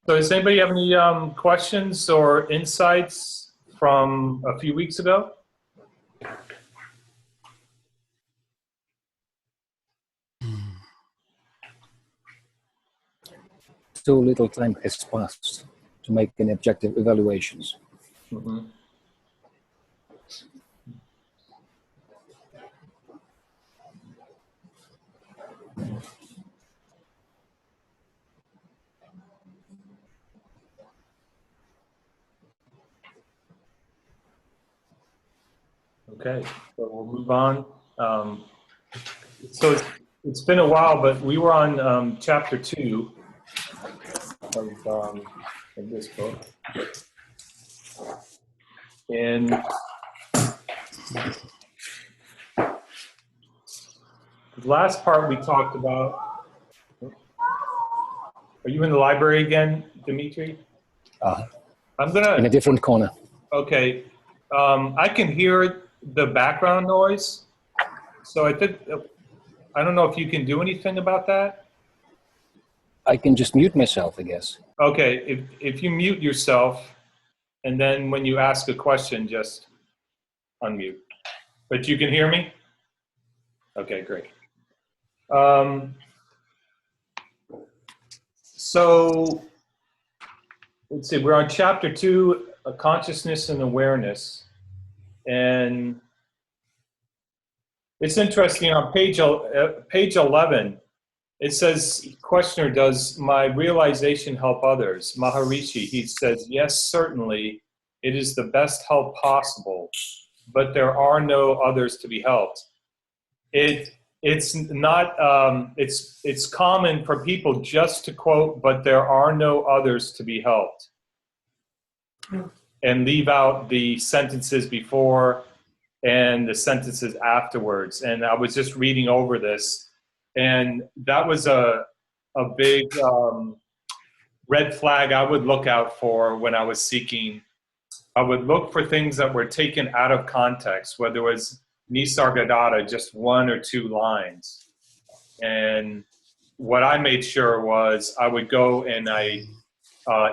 So does anybody have any questions or insights from a few weeks ago? Too little time has passed to make any objective evaluations. Mm-hmm. Okay, so we'll move on. So it's been a while, but we were on chapter 2 of this book. And the last part we talked about, are you in the library again, Dimitri? I'm gonna in a different corner. Okay, I can hear the background noise, so I think I don't know if you can do anything about that. I can just mute myself, I guess. Okay, if you mute yourself, and then when you ask a question, just unmute. But you can hear me? Okay, great. So let's see, we're on chapter 2, consciousness and awareness. And it's interesting, on page 11, it says, questioner, does my realization help others? Maharishi, he says, yes, certainly, it is the best help possible, but there are no others to be helped. It's not, it's common for people just to quote, but there are no others to be helped, and leave out the sentences before and the sentences afterwards. And I was just reading over this, and that was a big red flag I would look out for when I was seeking. I would look for things that were taken out of context, whether it was Nisargadatta, just 1 or 2 lines. And what I made sure was I would go and I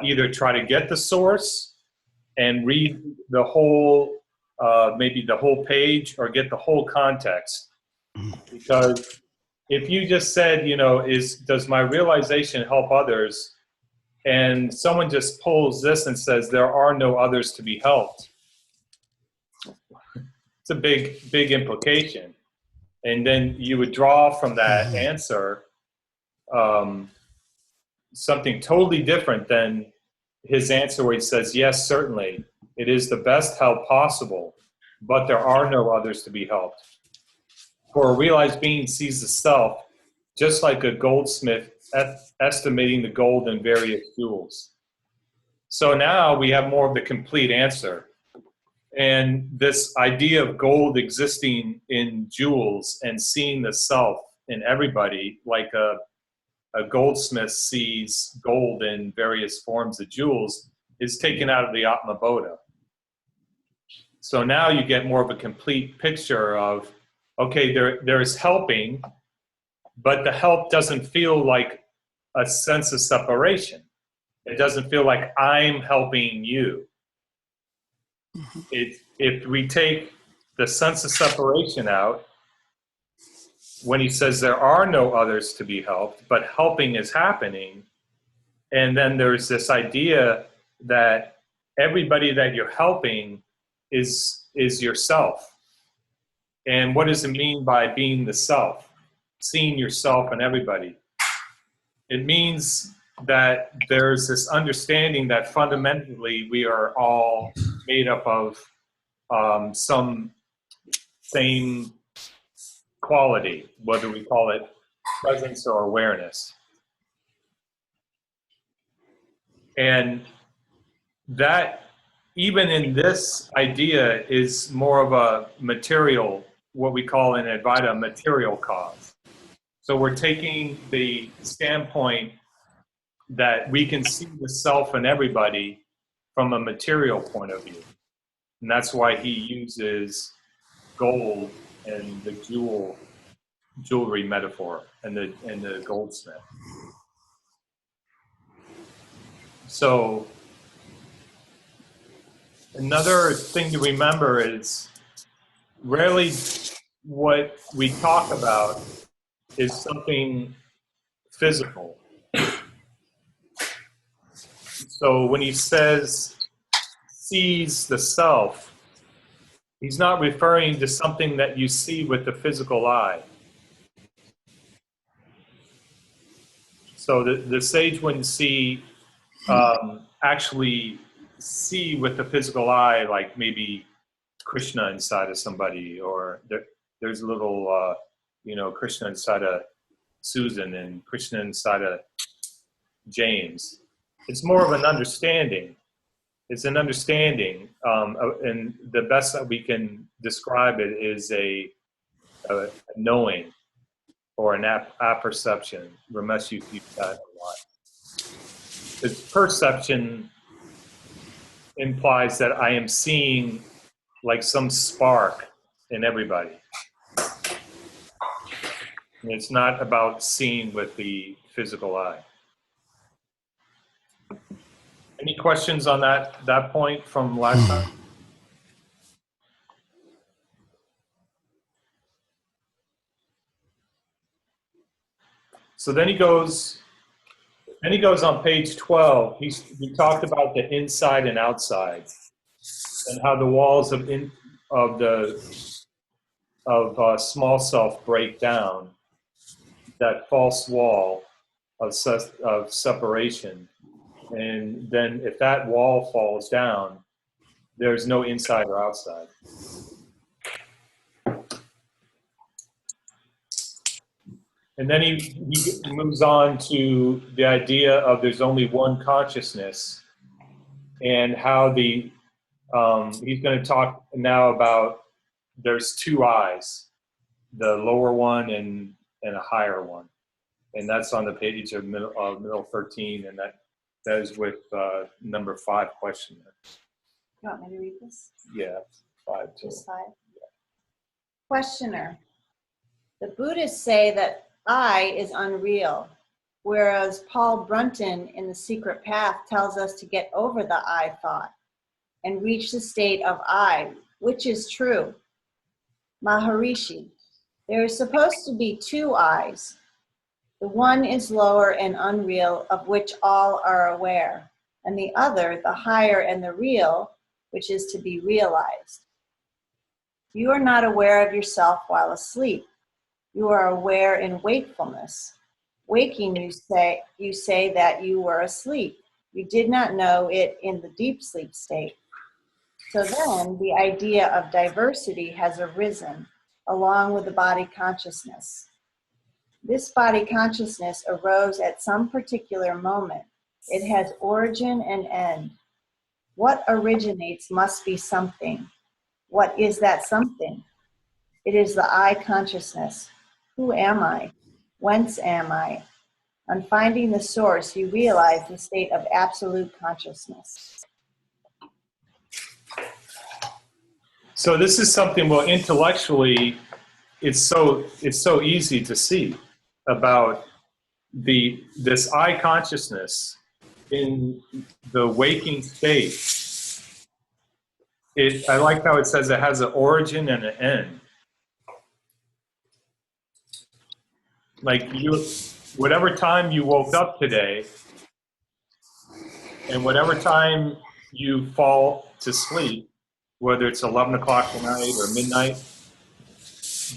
either try to get the source and read the whole, maybe the whole page, or get the whole context. Because if you just said, you know, does my realization help others? And someone just pulls this and says, there are no others to be helped. It's a big, big implication. And then you would draw from that answer something totally different than his answer where he says, yes, certainly, it is the best help possible, but there are no others to be helped. For a realized being sees the self just like a goldsmith estimating the gold in various jewels. So now we have more of the complete answer. And this idea of gold existing in jewels and seeing the self in everybody, like a goldsmith sees gold in various forms of jewels, is taken out of the Atma Bodha. So now you get more of a complete picture of, okay, there's helping, but the help doesn't feel like a sense of separation. It doesn't feel like I'm helping you. If we take the sense of separation out, when he says there are no others to be helped, but helping is happening, and then there's this idea that everybody that you're helping is yourself. And what does it mean by being the self? Seeing yourself and everybody. It means that there's this understanding that fundamentally we are all made up of some same quality, whether we call it presence or awareness. And that, even in this idea, is more of a material, what we call in Advaita, material cause. So we're taking the standpoint that we can see the self in everybody from a material point of view. And that's why he uses gold and the jewelry metaphor and the goldsmith. So another thing to remember is rarely what we talk about is something physical. So when he says sees the self, he's not referring to something that you see with the physical eye. So the sage wouldn't actually see with the physical eye, like maybe Krishna inside of somebody, or there's a little, Krishna inside of Susan and Krishna inside of James. It's more of an understanding. It's an understanding, and the best that we can describe it is a knowing or an apperception. Ramesh, you use that a lot. Because perception implies that I am seeing like some spark in everybody. And it's not about seeing with the physical eye. Any questions on that point from last time? So then he goes on page 12. He talked about the inside and outside, and how the walls of small self break down. That false wall of separation, and then if that wall falls down, there's no inside or outside. And then he moves on to the idea of there's only one consciousness, and how he's going to talk now about there's two eyes, the lower one and a higher one. And that's on the page of middle 13, and that is with number 5 question. You want me to read this? Yeah, 5 too. Just 5? Yeah. Questioner. The Buddhists say that I is unreal, whereas Paul Brunton in The Secret Path tells us to get over the I thought and reach the state of I, which is true. Maharishi. There is supposed to be two I's. The one is lower and unreal, of which all are aware, and the other, the higher and the real, which is to be realized. You are not aware of yourself while asleep. You are aware in wakefulness. Waking, you say that you were asleep. You did not know it in the deep sleep state. So then the idea of diversity has arisen along with the body consciousness. This body consciousness arose at some particular moment. It has origin and end. What originates must be something. What is that something? It is the I consciousness. Who am I? Whence am I? On finding the source, you realize the state of absolute consciousness. So this is something, well, intellectually, it's so easy to see about this I consciousness in the waking state. I like how it says it has an origin and an end. Like whatever time you woke up today, and whatever time you fall to sleep, whether it's 11 o'clock at night or midnight, it's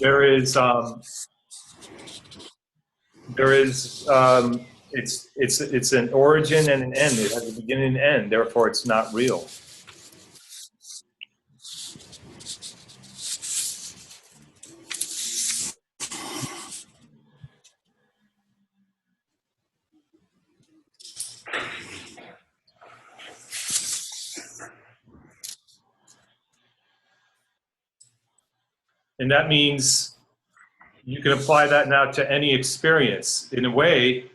an origin and an end. It has a beginning and end. Therefore, it's not real. And that means you can apply that now to any experience. In a way,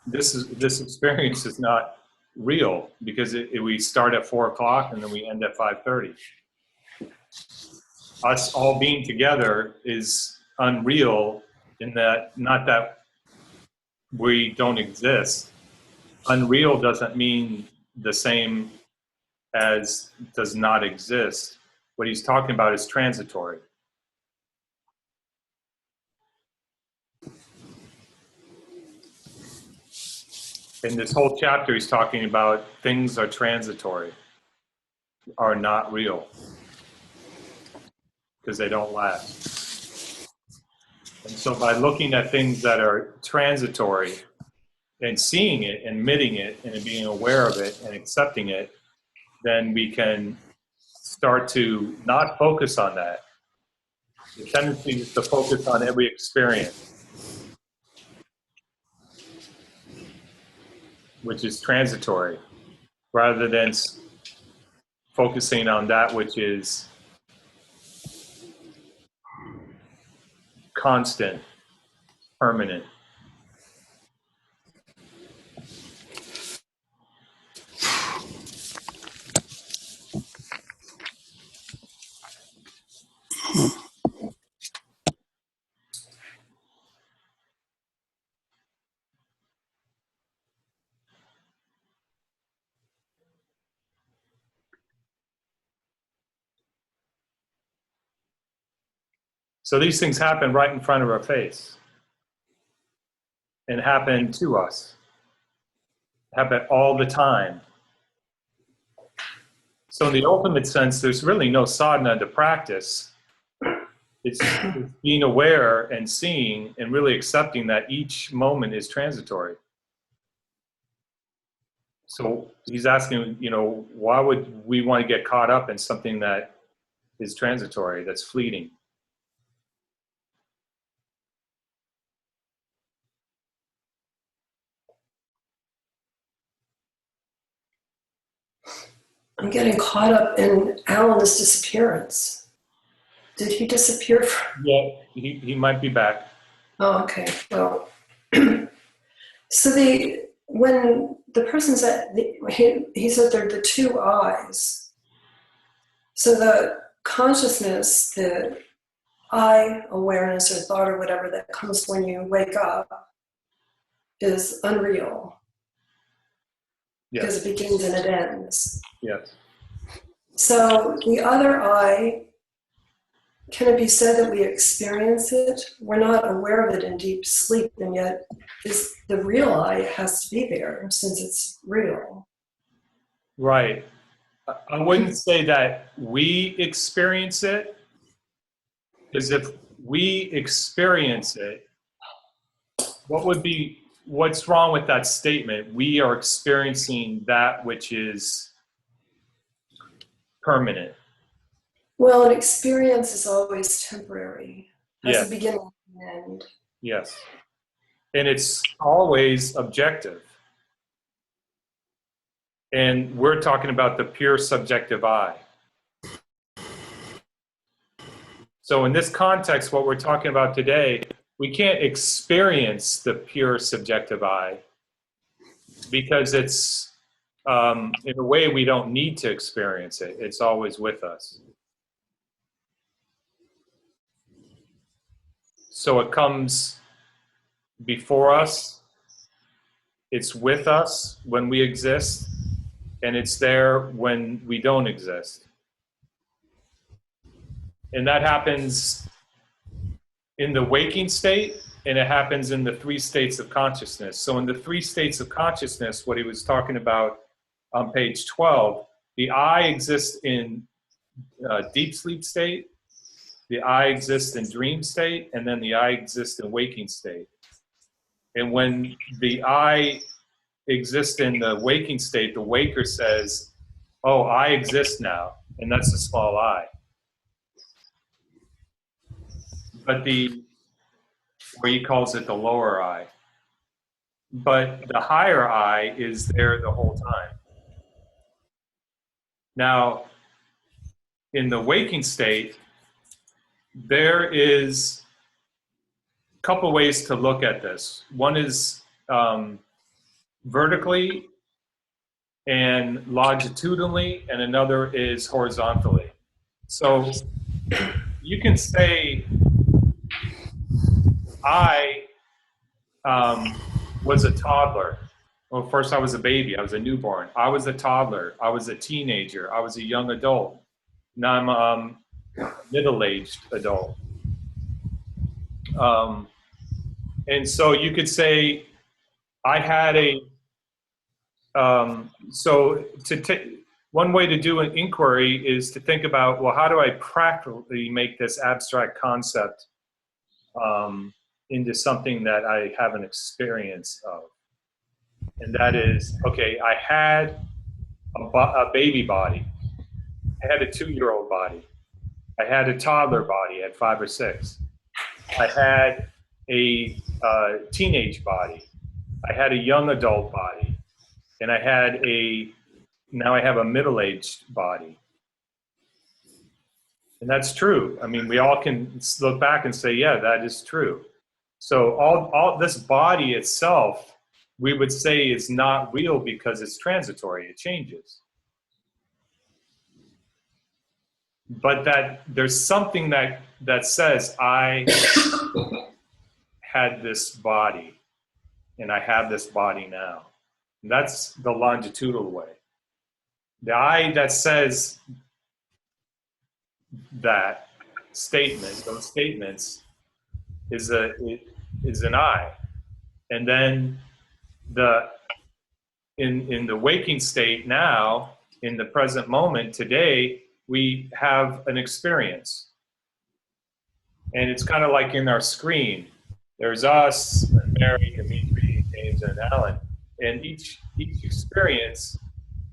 this experience is not real because we start at 4 o'clock and then we end at 5:30. us all being together is unreal in that, not that we don't exist. Unreal doesn't mean the same as does not exist. What he's talking about is transitory. In this whole chapter, he's talking about things are transitory, are not real, because they don't last. And so by looking at things that are transitory and seeing it, and admitting it, and being aware of it and accepting it, then we can start to not focus on that. The tendency is to focus on every experience, which is transitory, rather than focusing on that which is constant, permanent. So these things happen right in front of our face and happen to us, happen all the time. So in the ultimate sense, there's really no sadhana to practice. It's being aware and seeing and really accepting that each moment is transitory. So he's asking, why would we want to get caught up in something that is transitory, that's fleeting? I'm getting caught up in Alan's disappearance. Did he disappear? Yeah, he might be back. Oh, okay. Well, so when the person said, he said there are the two eyes. So the consciousness, the eye awareness or thought or whatever that comes when you wake up is unreal. Yes. Because it begins and it ends. Yes. So the other eye, can it be said that we experience it? We're not aware of it in deep sleep, and yet the real eye has to be there since it's real. Right. I wouldn't say that we experience it, because if we experience it, what's wrong with that statement? We are experiencing that which is permanent. Well, an experience is always temporary. Has Yes. a beginning and an end. Yes. And it's always objective. And we're talking about the pure subjective eye. So in this context, what we're talking about today, we can't experience the pure subjective eye because it's, in a way, we don't need to experience it. It's always with us. So it comes before us, it's with us when we exist, and it's there when we don't exist. And that happens in the waking state, and it happens in the three states of consciousness. So in the three states of consciousness, what he was talking about on page 12, the I exists in deep sleep state, the I exists in dream state, and then the I exists in waking state. And when the I exists in the waking state, the waker says, oh, I exist now, and that's the small I. But where he calls it the lower I. But the higher I is there the whole time. Now, in the waking state, there is a couple ways to look at this. One is vertically and longitudinally, and another is horizontally. So you can say, I was a toddler. Well, first I was a baby. I was a newborn. I was a toddler. I was a teenager. I was a young adult. Now I'm a middle-aged adult. And so you could say, I had a, one way to do an inquiry is to think about, well, how do I practically make this abstract concept into something that I have an experience of? And that is, okay, I had a baby body. I had a 2-year-old body. I had a toddler body at 5 or 6. I had a teenage body. I had a young adult body. And now I have a middle-aged body. And that's true. I mean, we all can look back and say, yeah, that is true. So all this body itself, we would say is not real because it's transitory, it changes. But that there's something that says, I had this body, and I have this body now. And that's the longitudinal way. The I that says that statement, those statements, is an I. And then in the waking state now, in the present moment today, we have an experience. And it's kind of like in our screen. There's us, and Mary, Dimitri, James, and Alan. And each experience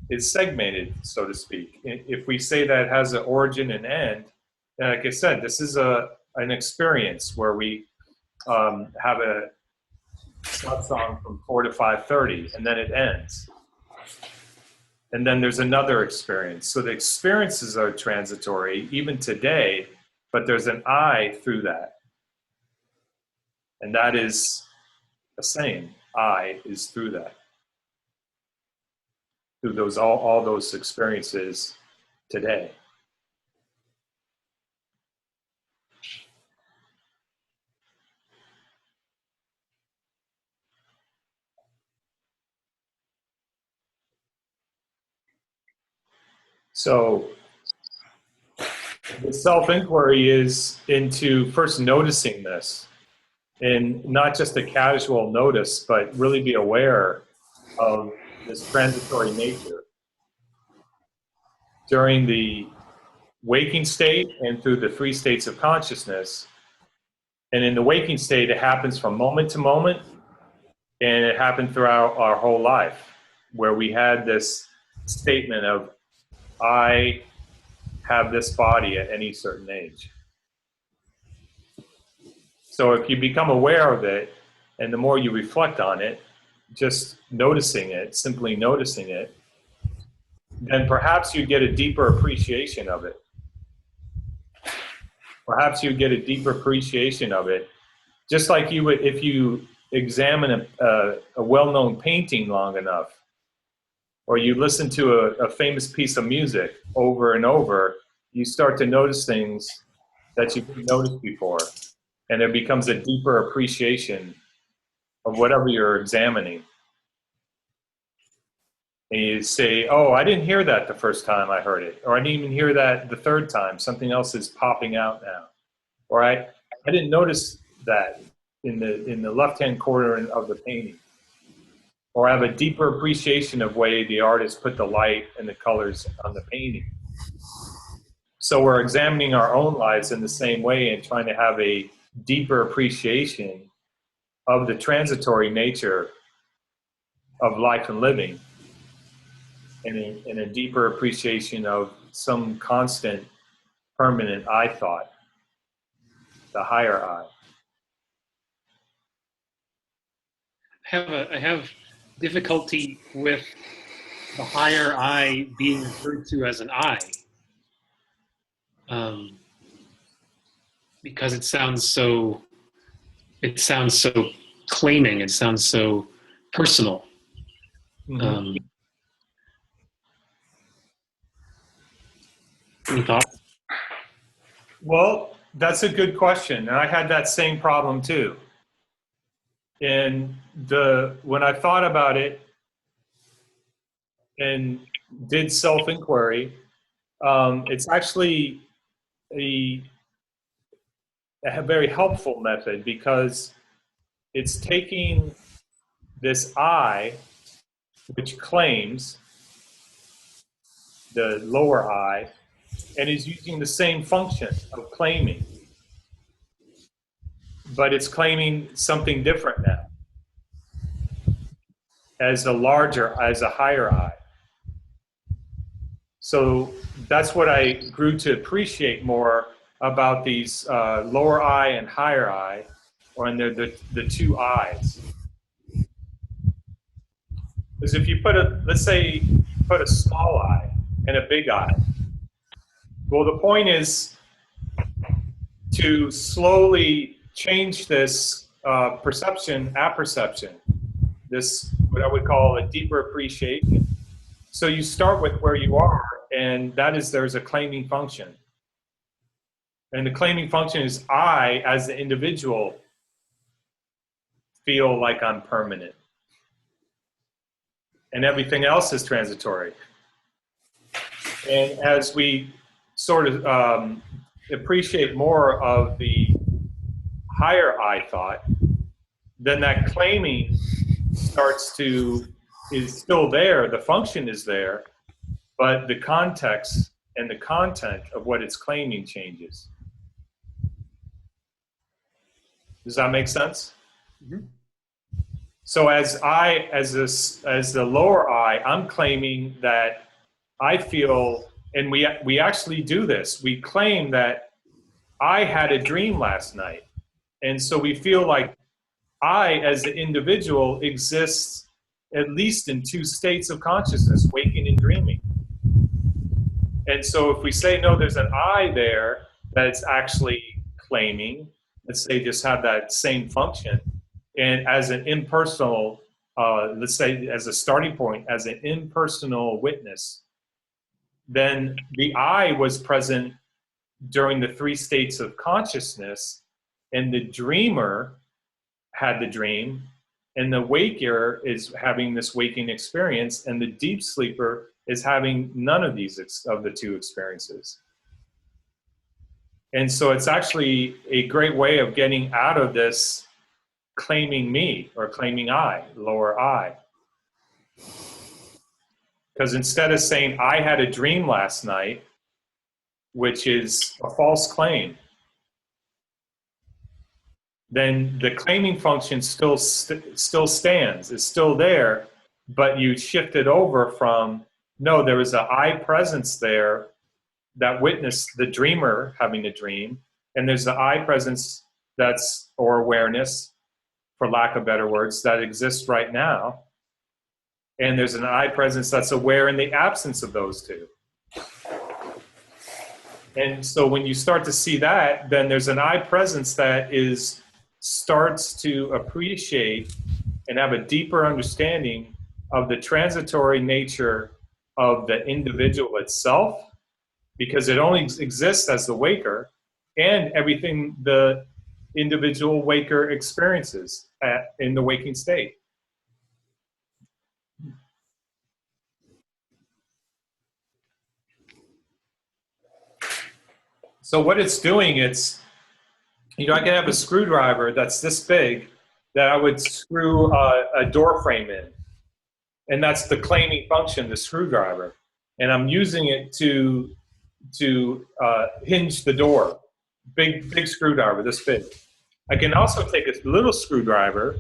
is segmented, so to speak. If we say that it has an origin and end, like I said, this is an experience where we have a satsang from 4 to 5:30, and then it ends. And then there's another experience. So the experiences are transitory, even today, but there's an I through that. And that is the same. I is through that. Through those all those experiences today. So the self-inquiry is into first noticing this, and not just a casual notice, but really be aware of this transitory nature during the waking state and through the 3 states of consciousness. And in the waking state, it happens from moment to moment, and it happened throughout our whole life, where we had this statement of, I have this body at any certain age. So if you become aware of it, and the more you reflect on it, just noticing it, simply noticing it, then perhaps you get a deeper appreciation of it. Perhaps you get a deeper appreciation of it, just like you would if you examine a well-known painting long enough, or you listen to a famous piece of music over and over, you start to notice things that you didn't notice before. And there becomes a deeper appreciation of whatever you're examining. And you say, oh, I didn't hear that the first time I heard it. Or I didn't even hear that the third time. Something else is popping out now. Or I didn't notice that in the left-hand corner of the painting. Or I have a deeper appreciation of the way the artist put the light and the colors on the painting. So we're examining our own lives in the same way and trying to have a deeper appreciation of the transitory nature of life and living, and a deeper appreciation of some constant, permanent I thought, the higher I. I have difficulty with the higher I being referred to as an I, because it sounds so claiming. It sounds so personal. Mm-hmm. Any thoughts? Well, that's a good question, and I had that same problem too. And when I thought about it and did self-inquiry, it's actually a very helpful method, because it's taking this I, which claims the lower I, and is using the same function of claiming, but it's claiming something different now as a higher I. So that's what I grew to appreciate more about these lower I and higher I, or in the two I's. Because if you let's say, put a small I and a big I. Well, the point is to slowly change this apperception, this, what I would call a deeper appreciation. So you start with where you are, and that is, there's a claiming function. And the claiming function is, I, as the individual, feel like I'm permanent. And everything else is transitory. And as we sort of appreciate more of the higher I thought, then that claiming is still there, the function is there, but the context and the content of what it's claiming changes. Does that make sense? Mm-hmm. So as the lower I, I'm claiming that I feel, and we actually do this, we claim that I had a dream last night. And so we feel like I, as the individual, exists at least in two states of consciousness, waking and dreaming. And so if we say, no, there's an I there that's actually claiming, let's say just have that same function, and as an impersonal, let's say as a starting point, as an impersonal witness, then the I was present during the three states of consciousness, and the dreamer had the dream, and the waker is having this waking experience, and the deep sleeper is having none of these of the two experiences. And so it's actually a great way of getting out of this claiming me or claiming I, lower I. Because instead of saying I had a dream last night, which is a false claim, then the claiming function still stands, it's still there, but you shift it over from, no, there was an I presence there that witnessed the dreamer having a dream, and there's the I presence or awareness, for lack of better words, that exists right now, and there's an I presence that's aware in the absence of those two. And so when you start to see that, then there's an I presence that starts to appreciate and have a deeper understanding of the transitory nature of the individual itself, because it only exists as the waker, and everything the individual waker experiences in the waking state. So what it's doing, I can have a screwdriver that's this big that I would screw a door frame in. And that's the claiming function, the screwdriver. And I'm using it to hinge the door. Big screwdriver, this big. I can also take a little screwdriver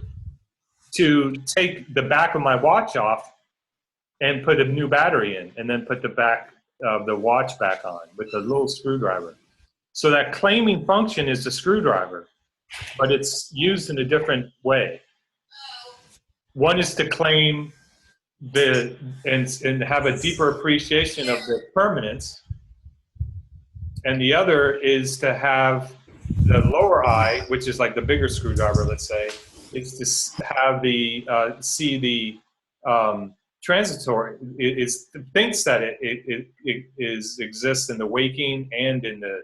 to take the back of my watch off and put a new battery in, and then put the back of the watch back on with a little screwdriver. So that claiming function is the screwdriver, but it's used in a different way. One is to claim and have a deeper appreciation of the permanence, and the other is to have the lower I, which is like the bigger screwdriver, let's say, is to have see the transitory. It thinks that it exists in the waking and in the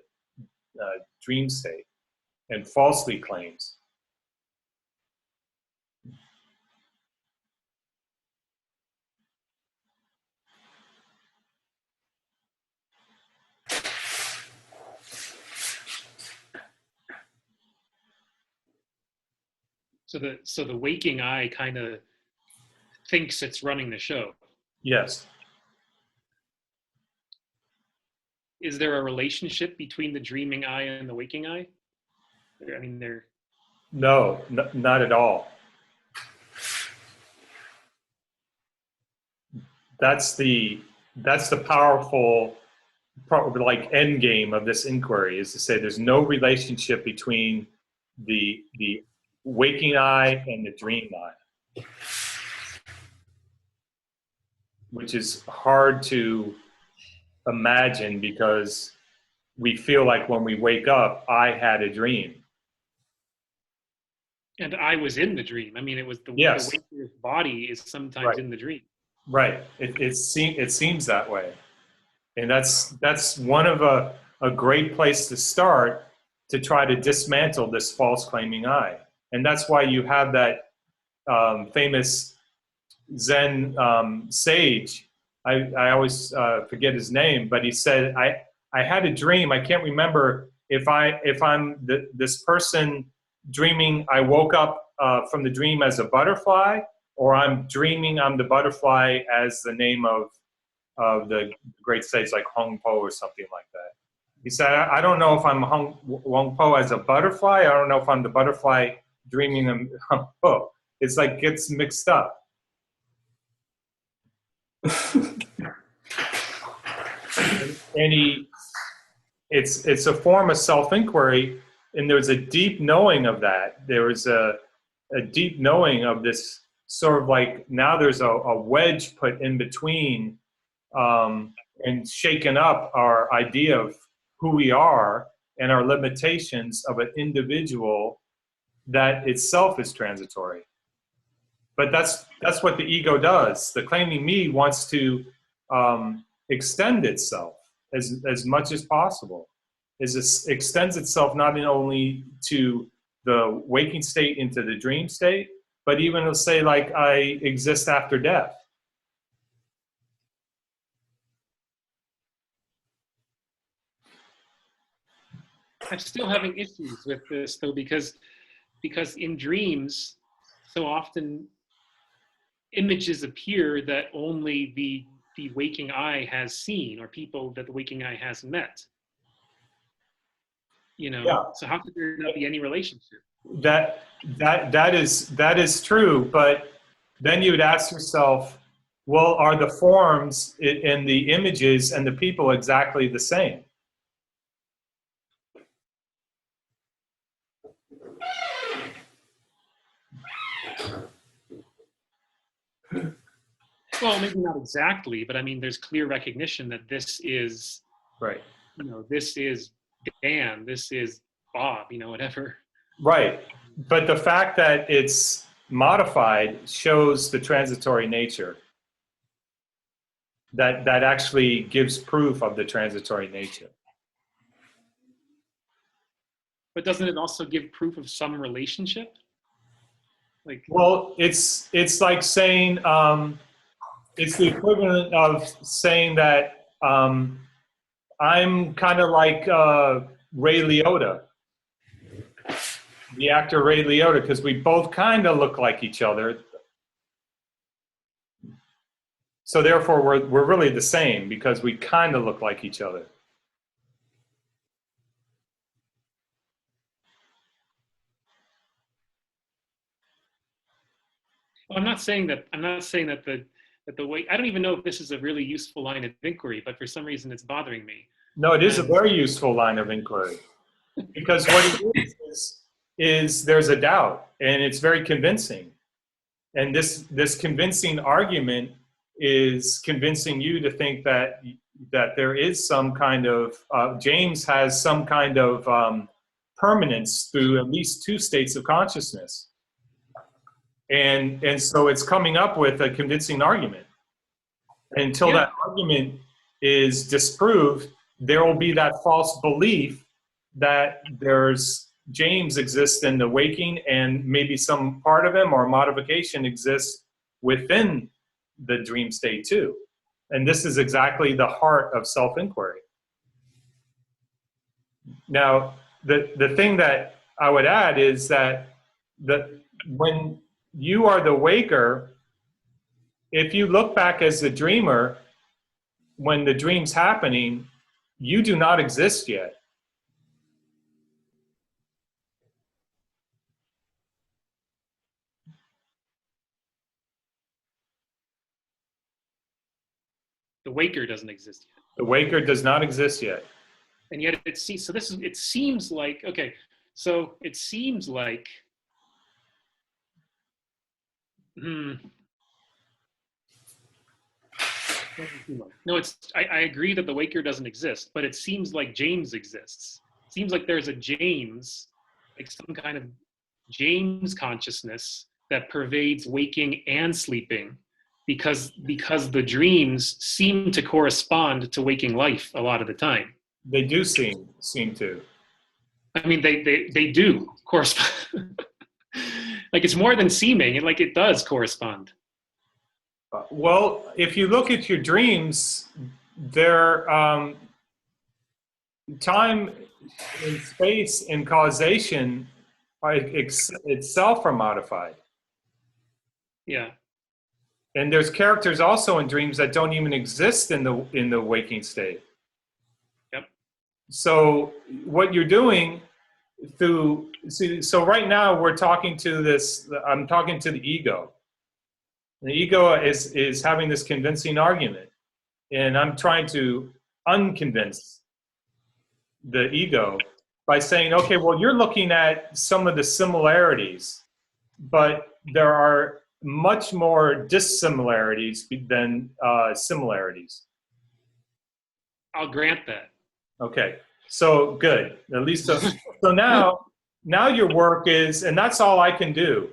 dream state and falsely claims. So the waking I kind of thinks it's running the show. Yes. Is there a relationship between the dreaming I and the waking I? I mean, they're... No, not at all. That's the powerful, like, end game of this inquiry, is to say there's no relationship between the waking I and the dream I, which is hard to imagine because we feel like when we wake up, I had a dream. And I was in the dream. I mean, it was the waker's body is sometimes in the dream. Right. It seems that way. And that's one of a great place to start to try to dismantle this false claiming I. And that's why you have that famous Zen sage. I always forget his name, but he said, I had a dream. I can't remember if I'm this person dreaming I woke up from the dream as a butterfly, or I'm dreaming I'm the butterfly as the name of the great sage like Hong Po or something like that. He said, I don't know if I'm Hong Po as a butterfly. I don't know if I'm the butterfly dreaming of Hong Po. It's like gets mixed up. And it's a form of self-inquiry, and there's a deep knowing of that. There is a deep knowing of this sort of like, now there's a wedge put in between and shaken up our idea of who we are and our limitations of an individual that itself is transitory. But that's what the ego does. The claiming me wants to extend itself as much as possible. Extends itself not only to the waking state into the dream state, but even it'll say like I exist after death. I'm still having issues with this though, because in dreams, so often images appear that only the waking I has seen, or people that the waking I has met. You know, Yeah. So how could there not be any relationship? That is true, but then you would ask yourself, well, are the forms in the images and the people exactly the same? Well, maybe not exactly, but I mean, there's clear recognition that this is, Right. This is Dan, this is Bob, whatever. Right. But the fact that it's modified shows the transitory nature. That actually gives proof of the transitory nature. But doesn't it also give proof of some relationship? Well, it's like saying, it's the equivalent of saying that I'm kind of like Ray Liotta, the actor Ray Liotta, because we both kind of look like each other. So therefore, we're really the same because we kind of look like each other. Well, I'm not saying that the way, I don't even know if this is a really useful line of inquiry, but for some reason it's bothering me. No, it is a very useful line of inquiry, because what it is there's a doubt, and it's very convincing. And this convincing argument is convincing you to think that there is some kind of, James has some kind of permanence through at least two states of consciousness. And so it's coming up with a convincing argument. Until that argument is disproved, there will be that false belief that there's James exists in the waking, and maybe some part of him or modification exists within the dream state too. And this is exactly the heart of self-inquiry. Now, the thing that I would add is that when you are the waker, if you look back as the dreamer, when the dream's happening, you do not exist yet. The waker doesn't exist yet. The waker does not exist yet. And yet it seems, so this is, it seems like, okay, so it seems like, no, it's, I agree that the waker doesn't exist, but it seems like James exists. It seems like there's a James, like some kind of James consciousness that pervades waking and sleeping, because the dreams seem to correspond to waking life a lot of the time. They do seem to. I mean, they do correspond. Like, it's more than seeming, and like it does correspond. Well, if you look at your dreams, they're time and space and causation itself are modified. Yeah. And there's characters also in dreams that don't even exist in the waking state. Yep. So what you're doing so right now we're talking to this, I'm talking to the ego. The ego is having this convincing argument, and I'm trying to unconvince the ego by saying, okay, well, you're looking at some of the similarities, but there are much more dissimilarities than similarities. I'll grant that. Okay, so good. At least so now your work is, and that's all I can do,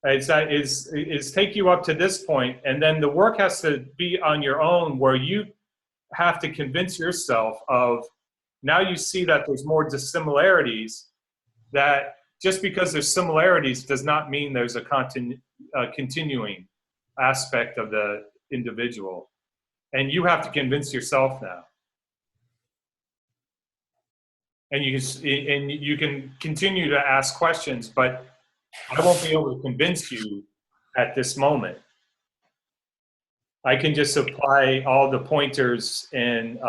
is take you up to this point, and then the work has to be on your own, where you have to convince yourself of, now you see that there's more dissimilarities, that just because there's similarities does not mean there's a continuing aspect of the individual. And you have to convince yourself now. And you can continue to ask questions, but I won't be able to convince you at this moment. I can just apply all the pointers and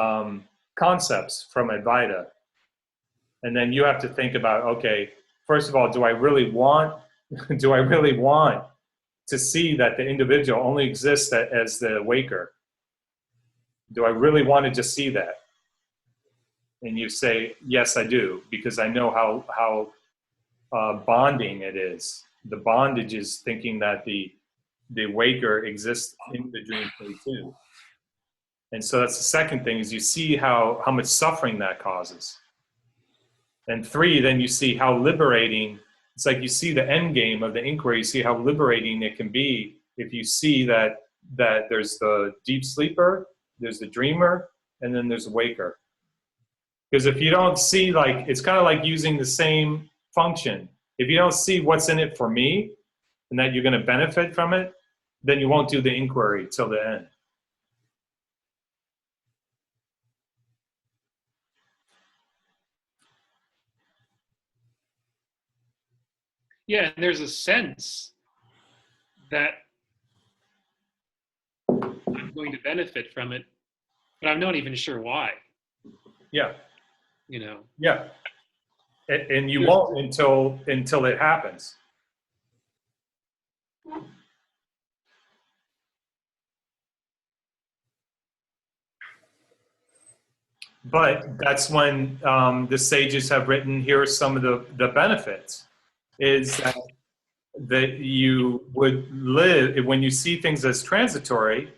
concepts from Advaita. And then you have to think about, okay, first of all, do I really want to see that the individual only exists as the waker? Do I really want to just see that? And you say, yes, I do, because I know how bonding it is. The bondage is thinking that the waker exists in the dream state too. And so that's the second thing, is you see how much suffering that causes. And 3, then you see how liberating, it's like you see the end game of the inquiry, you see how liberating it can be if you see that there's the deep sleeper, there's the dreamer, and then there's the waker. Because if you don't see, like, it's kind of like using the same function. If you don't see what's in it for me and that you're going to benefit from it, then you won't do the inquiry till the end. Yeah, and there's a sense that I'm going to benefit from it, but I'm not even sure why. Yeah. You know. Yeah. And you won't until it happens. But that's when the sages have written, here are some of the benefits, is that you would live, when you see things as transitory,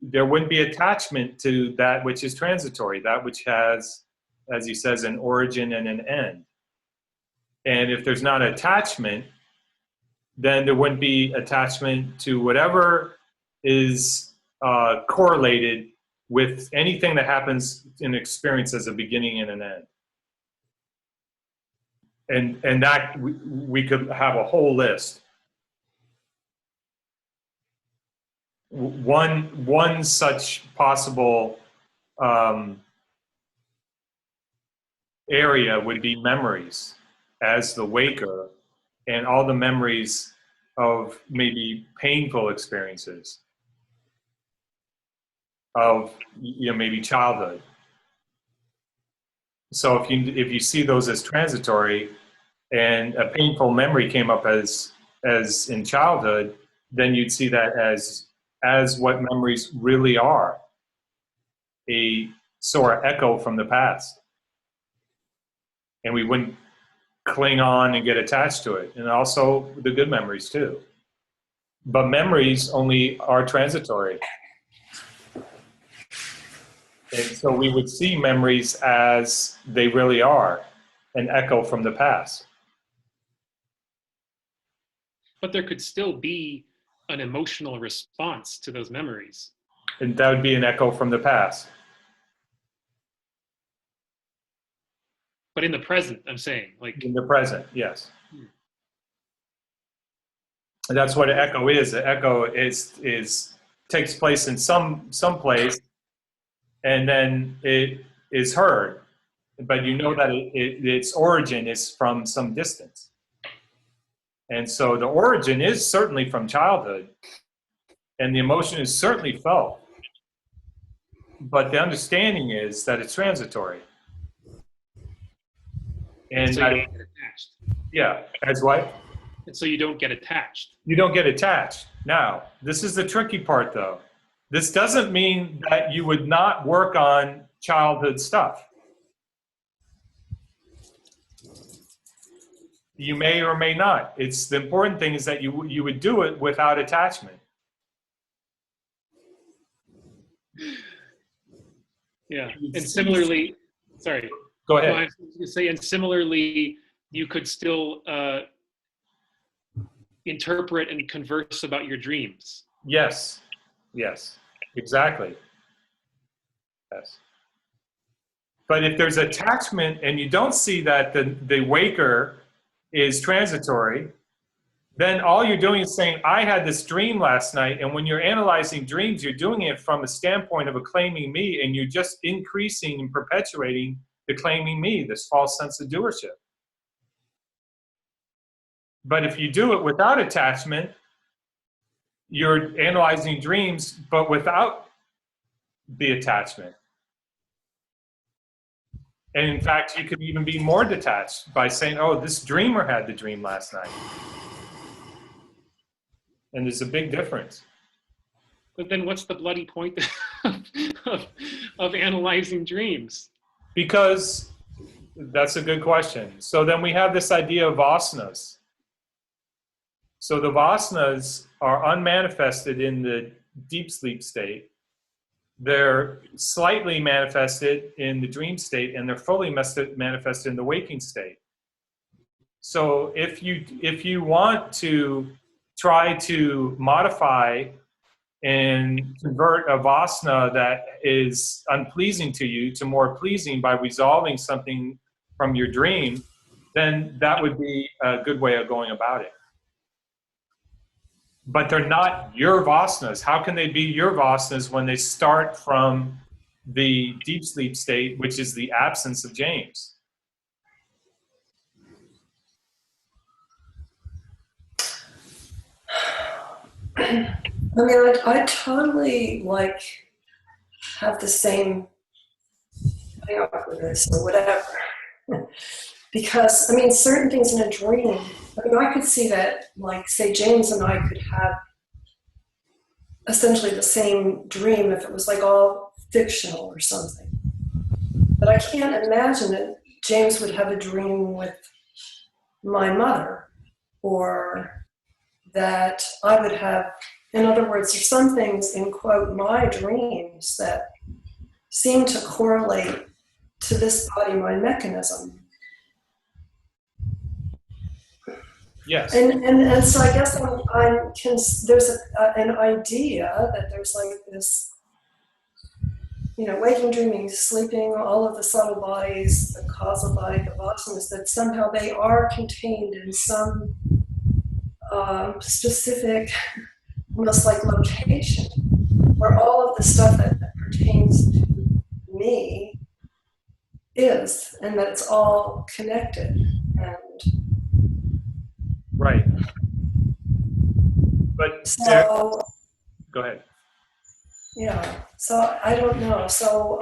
there wouldn't be attachment to that which is transitory, that which has, as he says, an origin and an end. And if there's not attachment, then there wouldn't be attachment to whatever is correlated with anything that happens in experience as a beginning and an end. And that we could have a whole list. One such possible area would be memories as the waker, and all the memories of maybe painful experiences of maybe childhood. So if you see those as transitory, and a painful memory came up as in childhood, then you'd see that as what memories really are, a sort of echo from the past. And we wouldn't cling on and get attached to it. And also the good memories too. But memories only are transitory. And so we would see memories as they really are, an echo from the past. But there could still be an emotional response to those memories. And that would be an echo from the past. But in the present, I'm saying, like in the present, yes. And that's what an echo is. An echo is takes place in some place, and then it is heard, but you know that its origin is from some distance. And so the origin is certainly from childhood, and the emotion is certainly felt. But the understanding is that it's transitory. And so you don't get attached. Yeah, as what? And so you don't get attached. You don't get attached. Now, this is the tricky part, though. This doesn't mean that you would not work on childhood stuff. You may or may not. It's the important thing is that you would do it without attachment. Yeah, and similarly, sorry. Go ahead. No, I was going to say, and similarly, you could still interpret and converse about your dreams. Yes, exactly. Yes. But if there's attachment and you don't see that the waker is transitory, then all you're doing is saying, I had this dream last night, and when you're analyzing dreams, you're doing it from a standpoint of a claiming me, and you're just increasing and perpetuating the claiming me, this false sense of doership. But if you do it without attachment, you're analyzing dreams, but without the attachment. And in fact, you could even be more detached by saying, oh, this dreamer had the dream last night. And there's a big difference. But then what's the bloody point of analyzing dreams? Because that's a good question. So then we have this idea of vasanas. So the vasanas are unmanifested in the deep sleep state. They're slightly manifested in the dream state, and they're fully manifested in the waking state. So if you want to try to modify and convert a vasana that is unpleasing to you to more pleasing by resolving something from your dream, then that would be a good way of going about it. But they're not your vasanas. How can they be your vasanas when they start from the deep sleep state, which is the absence of James? I mean, I totally have the same hang up with this or whatever. Because, I mean, certain things in a dream, I mean, I could see that, say, James and I could have essentially the same dream if it was all fictional or something. But I can't imagine that James would have a dream with my mother, or that I would have, in other words, there's some things in, quote, my dreams that seem to correlate to this body-mind mechanism. Yes. And so I guess there's an idea that there's this waking, dreaming, sleeping, all of the subtle bodies, the causal body, the vasanas, that somehow they are contained in some specific, almost like location, where all of the stuff that pertains to me is, and that it's all connected. And Right. But so, go ahead. yeah, so I don't know. So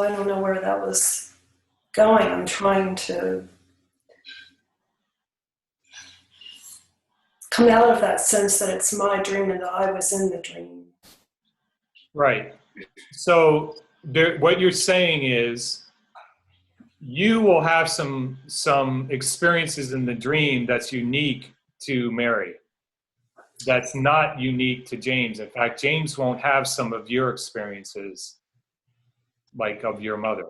I don't know where that was going. I'm trying to come out of that sense that it's my dream and that I was in the dream. Right. So what you're saying is you will have some experiences in the dream that's unique to Mary. That's not unique to James. In fact, James won't have some of your experiences like of your mother.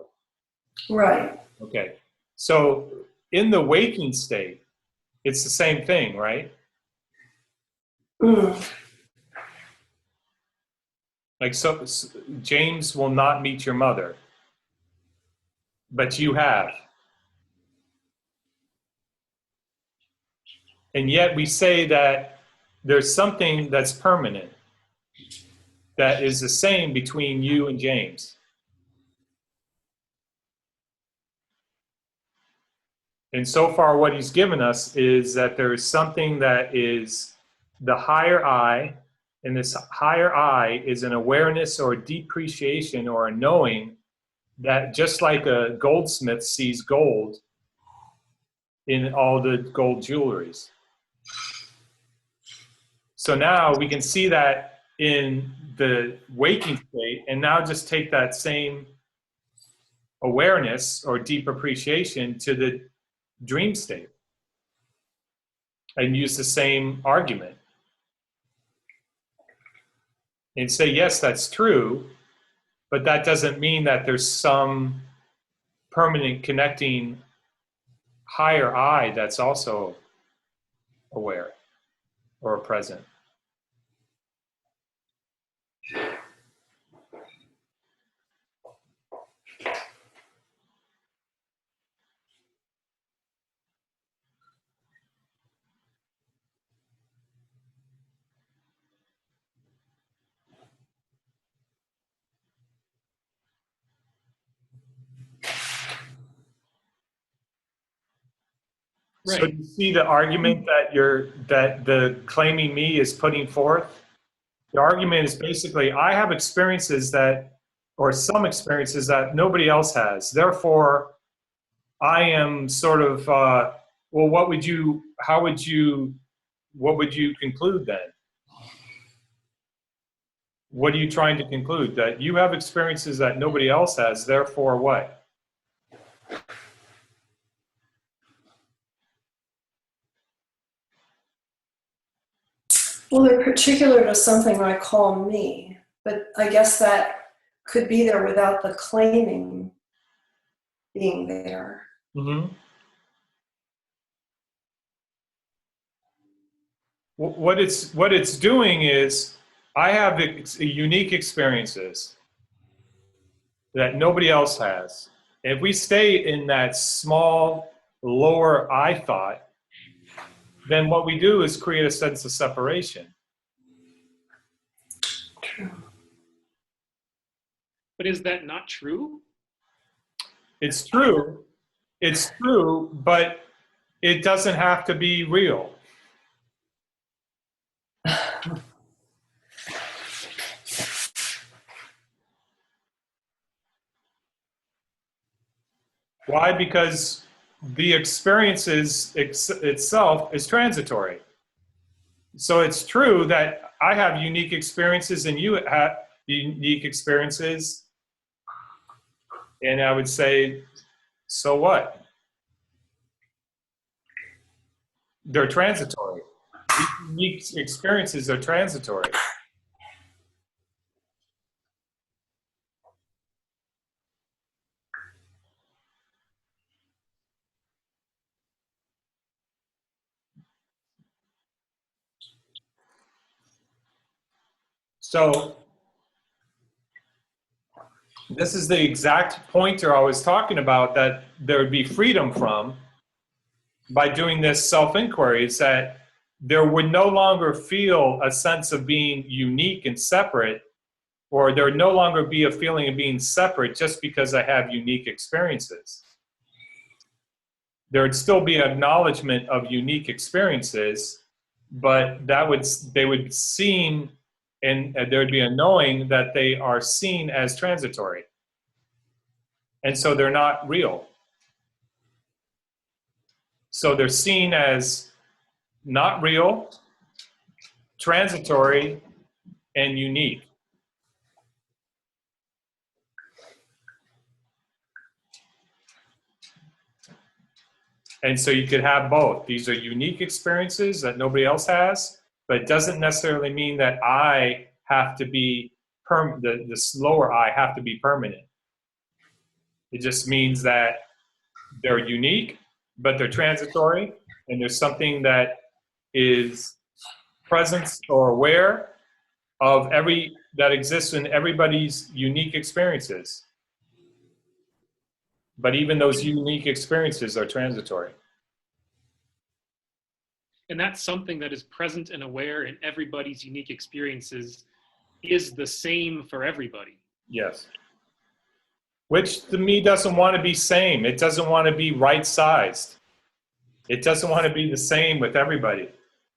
Right. Okay. So in the waking state, it's the same thing, right? Mm. Like, so James will not meet your mother, but you have. And yet we say that there's something that's permanent that is the same between you and James. And so far what he's given us is that there is something that is the higher I, and this higher I is an awareness or a depreciation or a knowing that just like a goldsmith sees gold in all the gold jewelries. So now we can see that in the waking state, and now just take that same awareness or deep appreciation to the dream state and use the same argument and say, yes, that's true, but that doesn't mean that there's some permanent connecting higher I that's also aware or present. Right. So you see the argument that the claiming me is putting forth? The argument is basically, I have experiences or some experiences that nobody else has. Therefore, I am sort of, well, what would you conclude then? What are you trying to conclude? That you have experiences that nobody else has, therefore what? Well, they're particular to something I call me, but I guess that could be there without the claiming being there. Mm-hmm. What it's doing is, I have unique experiences that nobody else has. If we stay in that small, lower I thought, then what we do is create a sense of separation. True. But is that not true? It's true, but it doesn't have to be real. Why? Because the experience itself is transitory. So it's true that I have unique experiences and you have unique experiences. And I would say, so what? They're transitory. These unique experiences are transitory. So this is the exact pointer I was talking about that there would be freedom from by doing this self-inquiry, is that there would no longer feel a sense of being unique and separate, or there would no longer be a feeling of being separate just because I have unique experiences. There would still be an acknowledgement of unique experiences, but they would be seen, and there would be a knowing that they are seen as transitory. And so they're not real. So they're seen as not real, transitory, and unique. And so you could have both. These are unique experiences that nobody else has, but it doesn't necessarily mean that I have to be the slower I have to be permanent. It just means that they're unique, but they're transitory, and there's something that is present or aware of that exists in everybody's unique experiences. But even those unique experiences are transitory. And that's something that is present and aware in everybody's unique experiences is the same for everybody. Yes. Which to me doesn't want to be same. It doesn't want to be right-sized. It doesn't want to be the same with everybody.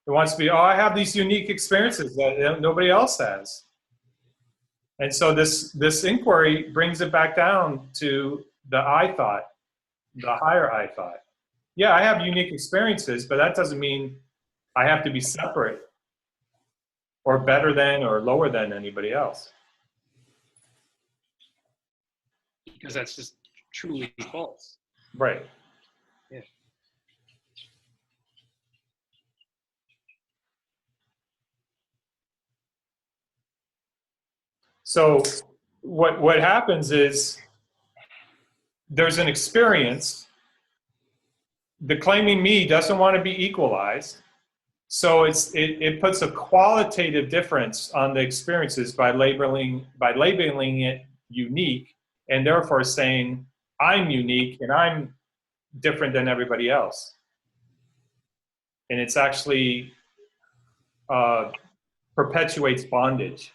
It wants to be, I have these unique experiences that nobody else has. And so this inquiry brings it back down to the I thought, the higher I thought. Yeah, I have unique experiences, but that doesn't mean I have to be separate or better than or lower than anybody else. Because that's just truly false. Right. Yeah. So what happens is there's an experience. The claiming me doesn't want to be equalized. So it puts a qualitative difference on the experiences by labeling it unique, and therefore saying I'm unique and I'm different than everybody else. And it's actually perpetuates bondage.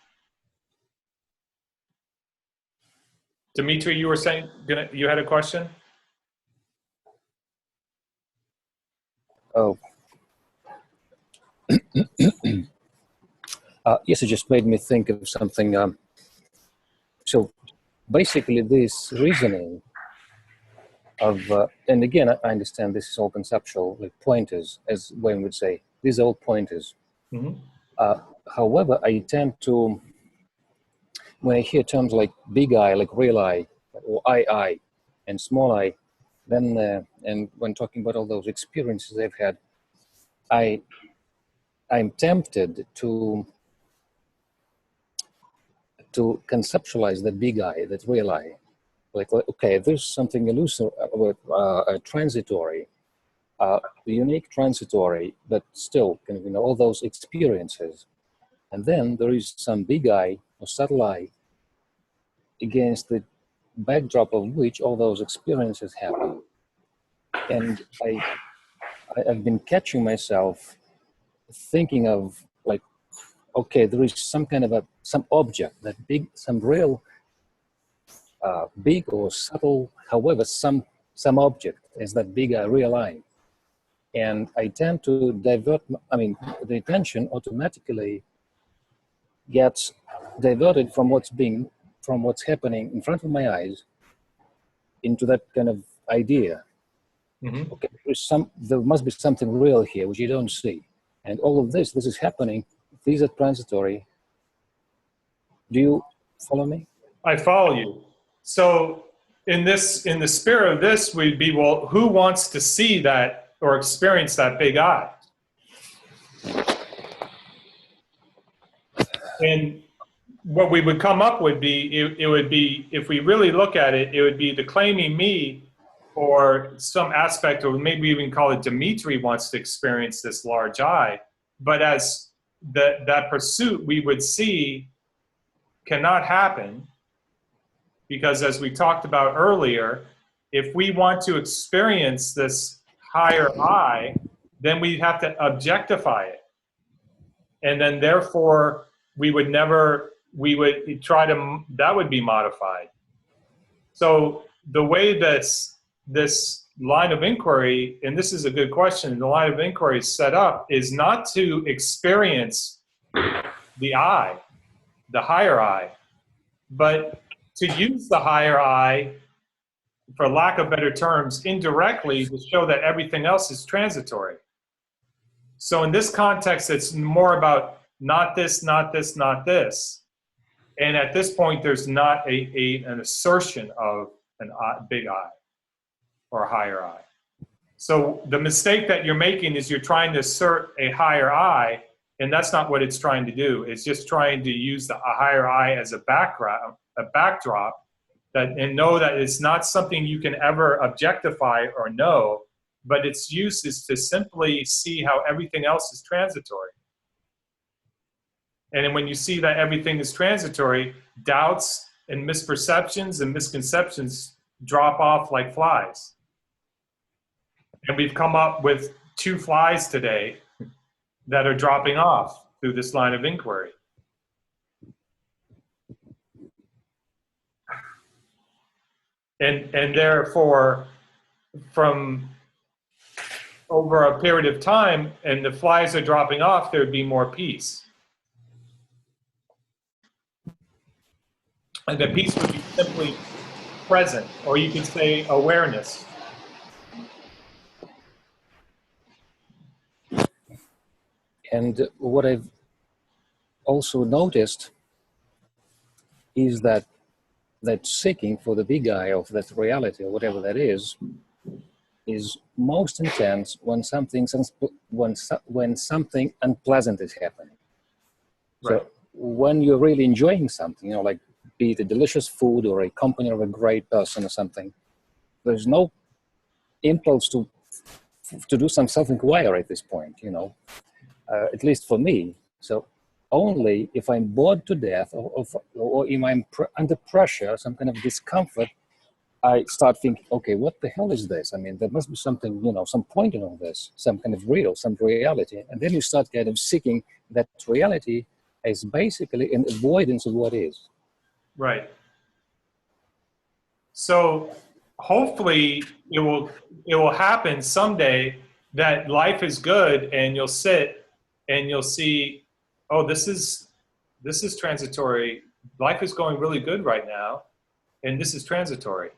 Dimitri, you were saying you had a question? Oh. Yes, it just made me think of something. So basically this reasoning of, and again, I understand this is all conceptual, like pointers, as Wayne would say. These are all pointers. Mm-hmm. However, I tend to, when I hear terms like big I, like real I, or I, and small I, then, and when talking about all those experiences I've had, I'm tempted to conceptualize that big I, that real I. Like, okay, there's something elusive, transitory, unique, transitory, but still, kind of, all those experiences. And then there is some big I or subtle I against the backdrop of which all those experiences happen. And I've been catching myself thinking of, like, okay, there is some kind of some object, that big, some real big or subtle, however, some object is that big real I. And I tend to divert, the attention automatically gets diverted from what's happening in front of my eyes into that kind of idea. Mm-hmm. Okay, there must be something real here which you don't see. And all of this is happening. These are transitory. Do you follow me? I follow you. So in the spirit of this, we'd be, well, who wants to see that or experience that big I? And what we would come up would be, it would be, if we really look at it, it would be the claiming me or some aspect, or maybe even call it Dimitri wants to experience this large I. But as that pursuit, we would see cannot happen because, as we talked about earlier, if we want to experience this higher I, then we have to objectify it. And then therefore we would try to, that would be modified. So the way this line of inquiry, and this is a good question, the line of inquiry is set up is not to experience the I, the higher I, but to use the higher I, for lack of better terms, indirectly to show that everything else is transitory. So in this context, it's more about not this, not this, not this. And at this point, there's not an assertion of a big I or a higher I. So the mistake that you're making is you're trying to assert a higher I, and that's not what it's trying to do. It's just trying to use a higher I as a backdrop, and know that it's not something you can ever objectify or know, but its use is to simply see how everything else is transitory. And when you see that everything is transitory, doubts and misperceptions and misconceptions drop off like flies. And we've come up with 2 flies today that are dropping off through this line of inquiry. And therefore, from over a period of time, and the flies are dropping off, there would be more peace. And the peace would be simply present, or you could say awareness. And what I've also noticed is that seeking for the big I of that reality, or whatever that is most intense when something unpleasant is happening. Right. So when you're really enjoying something, like be it a delicious food or a company of a great person or something, there's no impulse to do some self-inquiry at this point, at least for me. So only if I'm bored to death or if I'm under pressure, some kind of discomfort, I start thinking, okay, what the hell is this? I mean, there must be something, some point in all this, some kind of some reality. And then you start kind of seeking that reality as basically an avoidance of what is. Right. So hopefully it will happen someday that life is good, and you'll sit and you'll see, oh, this is transitory. Life is going really good right now, and this is transitory.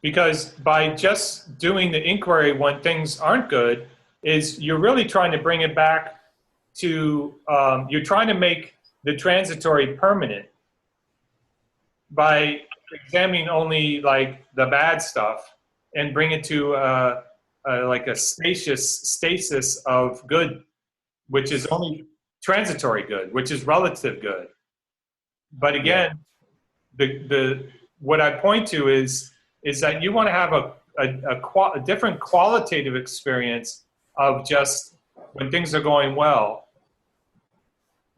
Because by just doing the inquiry when things aren't good, is you're really trying to bring it back to, you're trying to make the transitory permanent by examining only like the bad stuff and bring it to like a stasis of good, which is only transitory good, which is relative good. But again, what I point to is that you want to have a different qualitative experience of just when things are going well.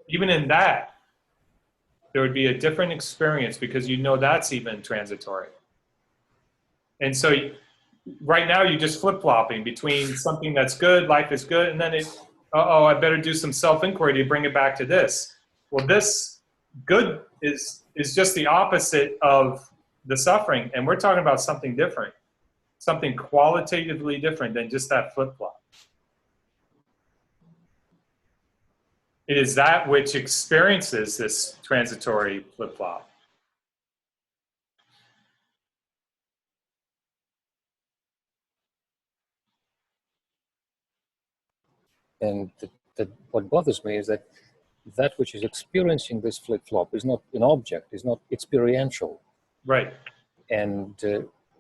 Even in that, there would be a different experience because that's even transitory. And so right now you're just flip-flopping between something that's good, life is good, and then I better do some self-inquiry to bring it back to this. Well, this good is just the opposite of the suffering, and we're talking about something different, something qualitatively different than just that flip-flop. It is that which experiences this transitory flip-flop. And what bothers me is that which is experiencing this flip-flop is not an object, is not experiential. Right. And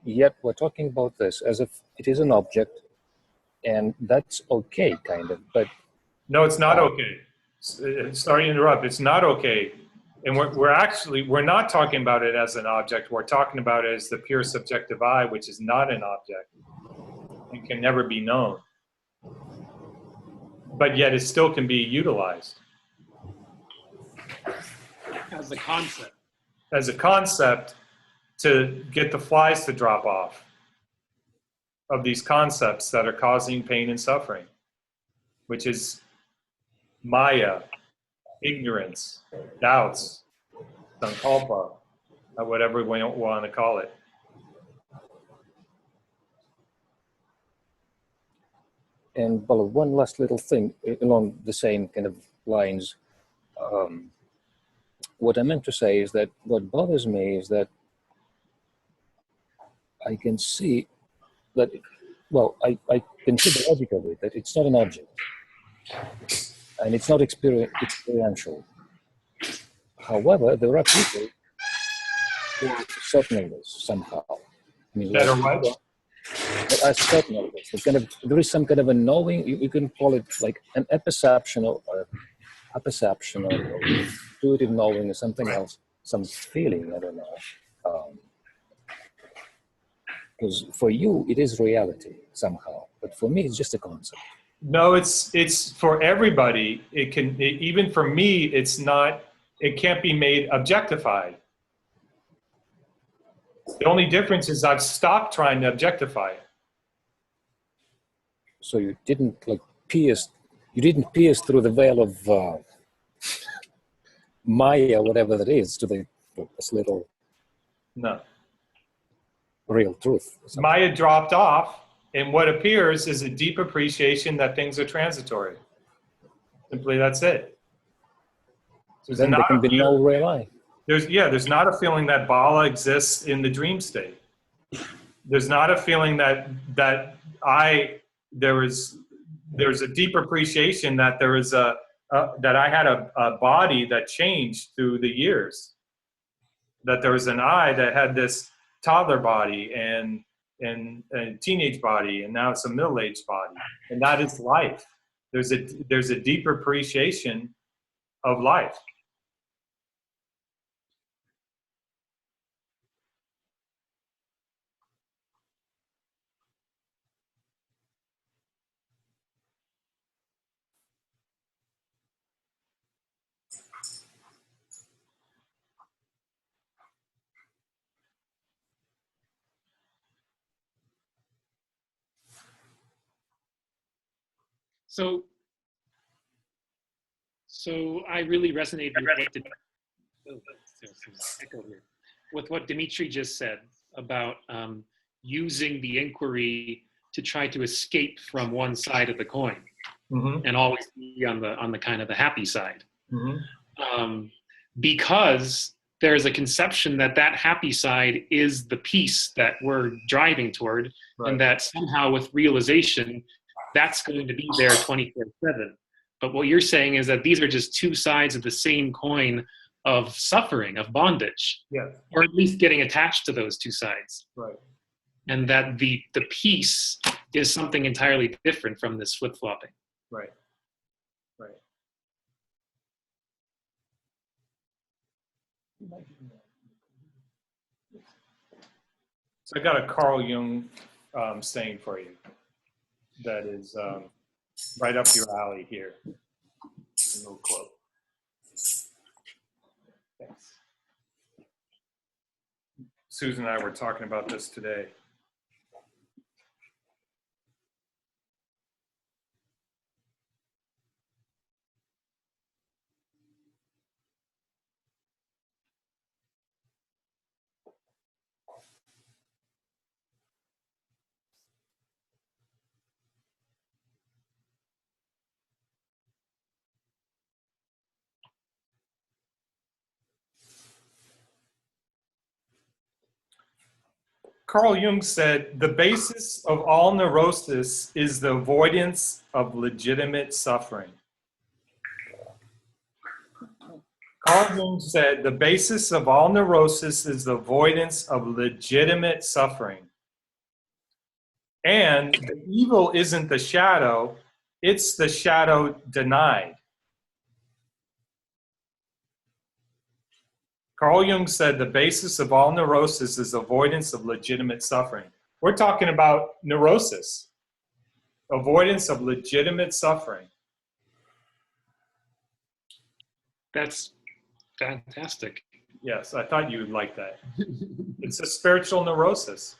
yet we're talking about this as if it is an object, and that's okay, kind of. But no, it's not okay. Sorry to interrupt. It's not okay. And we're not talking about it as an object. We're talking about it as the pure subjective I, which is not an object. and can never be known. But yet it still can be utilized. As a concept. As a concept to get the flies to drop off of these concepts that are causing pain and suffering, which is Maya, ignorance, doubts, sankalpa, whatever we want to call it. And Bala, one last little thing along the same kind of lines. What I meant to say is that what bothers me is that I can see that, well, I can see the logic of it, that it's not an object. And it's not experiential. However, there are people who are certain of this somehow. I mean, That are what? that are certain of this. It's kind of, there is some kind of a knowing, you can call it like an apperception or a perception or intuitive knowing or something else, some feeling, I don't know. Because for you, it is reality somehow, but for me, it's just a concept. No, it's for everybody. Even for me, it's not, it can't be made objectified. The only difference is I've stopped trying to objectify it. So you didn't pierce through the veil of Maya, whatever that is, to this little No. real truth. Maya dropped off, and what appears is a deep appreciation that things are transitory. Simply, that's it. So Then there can be no real I. There's not a feeling that Bala exists in the dream state. There's not a feeling that there's a deep appreciation that there is that I had a body that changed through the years. That there was an I that had this toddler body and a teenage body, and now it's a middle-aged body, and that is life. There's a deeper appreciation of life. So I really resonated with what Dimitri just said about using the inquiry to try to escape from one side of the coin, Mm-hmm. and always be on the kind of the happy side, Mm-hmm. because there's a conception that happy side is the peace that we're driving toward, Right. and that somehow with realization, that's going to be there 24/7. But what you're saying is that these are just two sides of the same coin of suffering, of bondage, Yeah. or at least getting attached to those two sides. Right. And that the peace is something entirely different from this flip-flopping. Right. Right. So I got a Carl Jung saying for you that is right up your alley here. A little quote. Thanks. Susan and I were talking about this today. Carl Jung said, the basis of all neurosis is the avoidance of legitimate suffering. Carl Jung said, the basis of all neurosis is the avoidance of legitimate suffering. And the evil isn't the shadow, it's the shadow denied. Carl Jung said the basis of all neurosis is avoidance of legitimate suffering. We're talking about neurosis. Avoidance of legitimate suffering. That's fantastic. Yes, I thought you would like that. It's a spiritual neurosis.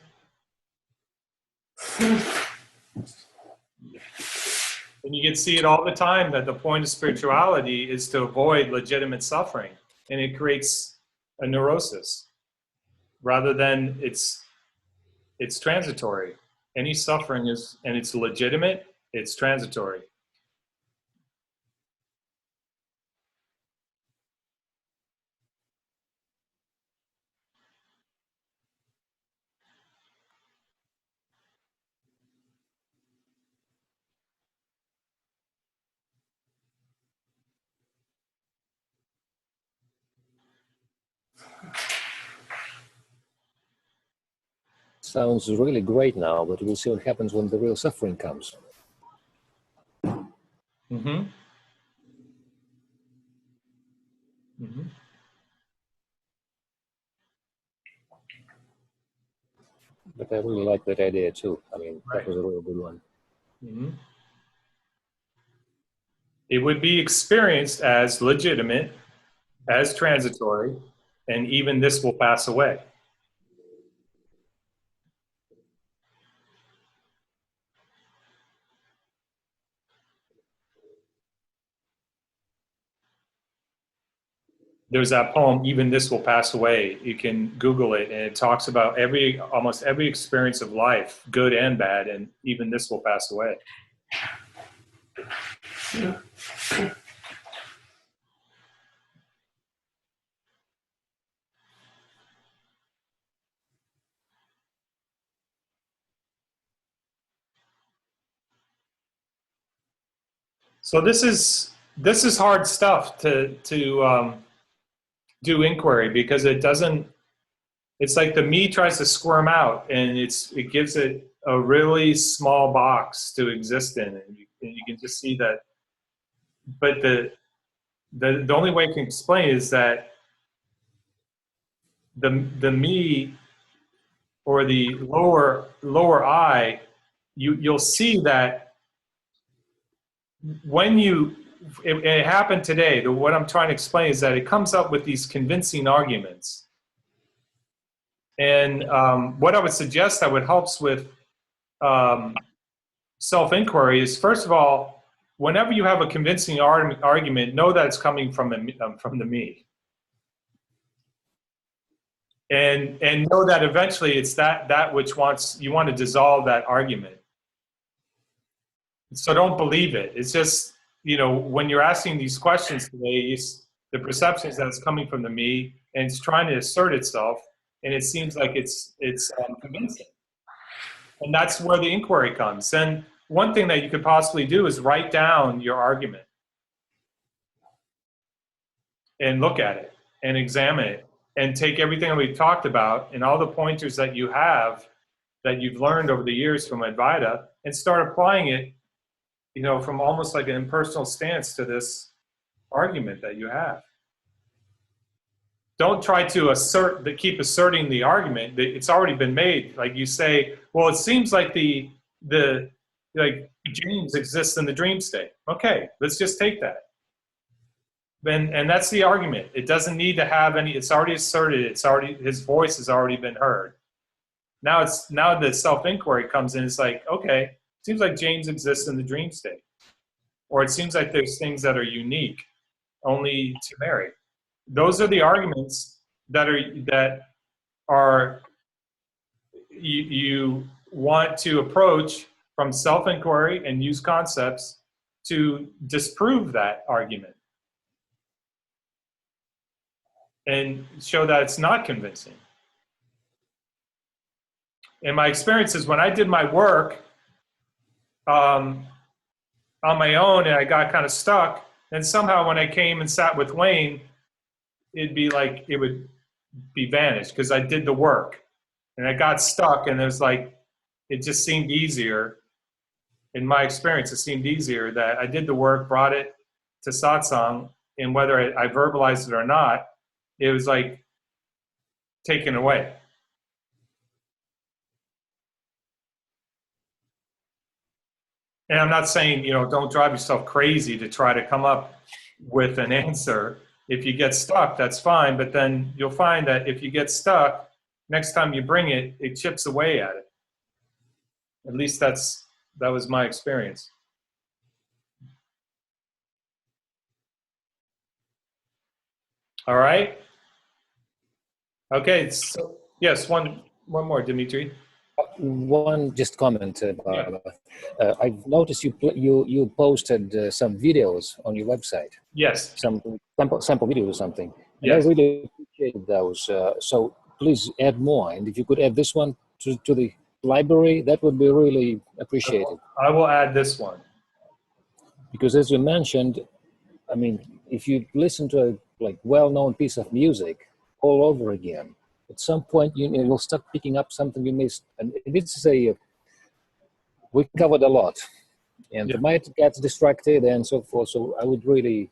And you can see it all the time that the point of spirituality is to avoid legitimate suffering. And it creates a neurosis rather than it's transitory. Any suffering is, and it's legitimate, it's transitory. Sounds really great now, but we'll see what happens when the real suffering comes. Mm-hmm. Mm-hmm. But I really like that idea too. I mean, Right. that was a real good one. Mm-hmm. It would be experienced as legitimate, as transitory, and even this will pass away. There's that poem, Even This Will Pass Away. You can Google it, and it talks about almost every experience of life, good and bad, and even this will pass away. So this is hard stuff to do inquiry, because it doesn't. It's like the me tries to squirm out, and it gives it a really small box to exist in, and you can just see that. But the only way I can explain is that the me, or the lower I, you'll see that when it happened today. What I'm trying to explain is that it comes up with these convincing arguments. And what I would suggest that would helps with self-inquiry is, first of all, whenever you have a convincing argument, know that it's coming from the me. And know that eventually it's that which you want to dissolve that argument. So don't believe it. It's just, when you're asking these questions today, the perception is that it's coming from the me, and it's trying to assert itself, and it seems like it's convincing. And that's where the inquiry comes. And one thing that you could possibly do is write down your argument and look at it and examine it, and take everything that we've talked about and all the pointers that you have, that you've learned over the years from Advaita, and start applying it, from almost like an impersonal stance to this argument that you have. Don't try to keep asserting the argument. It's already been made. Like you say, well, it seems like like James exists in the dream state. Okay, let's just take that. And that's the argument. It doesn't need to have any. It's already asserted. His voice has already been heard. Now the self-inquiry comes in. It's like, okay, it seems like James exists in the dream state, or it seems like there's things that are unique only to Mary. Those are the arguments that are you want to approach from self-inquiry and use concepts to disprove that argument and show that it's not convincing. And my experience is, when I did my work on my own and I got kind of stuck, and somehow when I came and sat with Wayne, it'd be like it would be vanished, because I did the work and I got stuck, and it just seemed easier. In my experience, it seemed easier that I did the work, brought it to satsang, and whether I verbalized it or not, it was like taken away. And I'm not saying, you know, don't drive yourself crazy to try to come up with an answer. If you get stuck, that's fine. But then you'll find that if you get stuck, next time you bring it, it chips away at it. At least that was my experience. All right. Okay. So, yes, one more, Dimitri. One just comment. I've noticed you posted some videos on your website, Yes. some sample videos or something, and Yes. I really appreciate those. So please add more, and if you could add this one to the library, that would be really appreciated. I will add this one. Because as you mentioned, I mean, if you listen to a well-known piece of music all over again, at some point you'll start picking up something you missed. And we covered a lot, and Yeah. you might get distracted and so forth. So I would really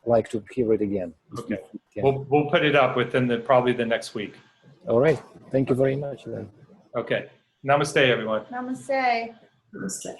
like to hear it again. Okay. We'll put it up within probably the next week. All right. Thank you very much then. Okay. Namaste, everyone. Namaste. Namaste.